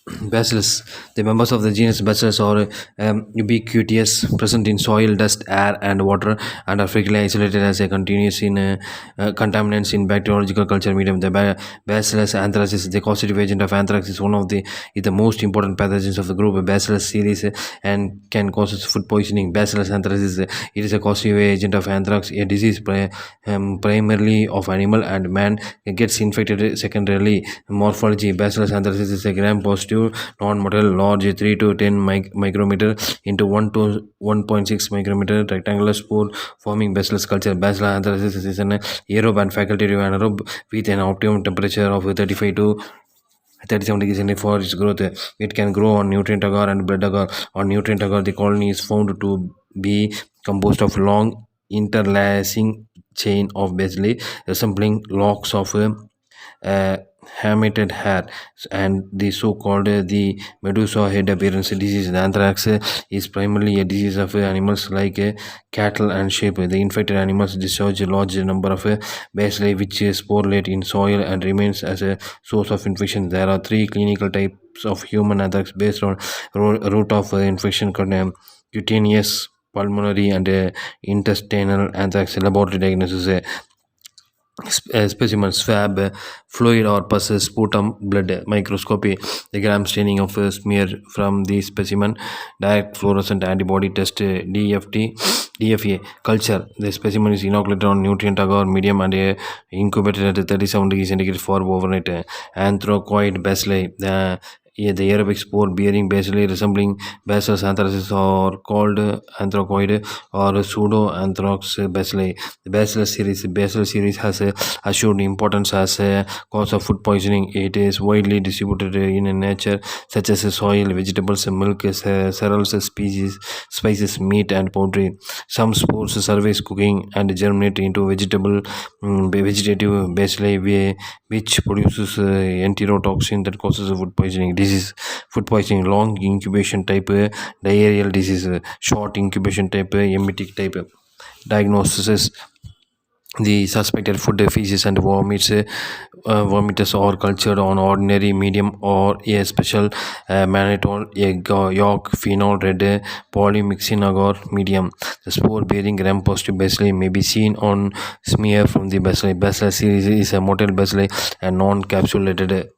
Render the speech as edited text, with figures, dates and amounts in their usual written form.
Bacillus. The members of the genus Bacillus are ubiquitous, present in soil, dust, air, and water, and are frequently isolated as a continuous in contaminants in bacteriological culture medium. The Bacillus anthracis, the causative agent of anthrax, is the most important pathogens of the group Bacillus series and can cause food poisoning. Bacillus anthracis, it is a causative agent of anthrax, a disease primarily of animal and man gets infected secondarily. Morphology: Bacillus anthracis is a gram-positive, non-motile, large 3 to 10 micrometer into 1 to 1.6 micrometer rectangular spore-forming Bacillus culture. Bacillus anthracis is an aerobe and facultative anaerobe with an optimum temperature of 35 to 37 degrees Celsius for its growth. It can grow on nutrient agar and blood agar. On nutrient agar, the colony is found to be composed of long interlacing chain of bacilli resembling locks of uh, hammeted hair, and the so-called the medusa head appearance disease. The anthrax is primarily a disease of animals like cattle and sheep. The infected animals discharge a large number of bacilli which sporulate in soil and remains as a source of infection. There are three clinical types of human anthrax based on route of infection: cutaneous, pulmonary, and intestinal anthrax. Laboratory diagnosis: specimen swab, fluid or pus, sputum, blood. Microscopy: the gram staining of a smear from the specimen. Direct fluorescent antibody test, DFA. Culture: the specimen is inoculated on nutrient agar medium and incubated at 37 degrees centigrade for overnight. Anthracoid bacilli: the Arabic spore bearing bacilli resembling Bacillus anthracis are called anthracoid or pseudo anthrax bacilli. The Bacillus series has assured importance as a cause of food poisoning. It is widely distributed in nature, such as soil, vegetables, milk, cereals, spices, meat, and poultry. Some spores survive cooking and germinate into vegetative bacilli, which produces enterotoxin that causes food poisoning. Disease: food poisoning, long incubation type, diarrheal disease, short incubation type, emetic type. Diagnosis: the suspected food, feces, and vomitus are cultured on ordinary medium or a special mannitol, egg yolk, phenol, red polymyxin agar medium. The spore-bearing gram-positive bacilli may be seen on smear from the bacilli. Bacillus series is a motile bacilli and non-capsulated.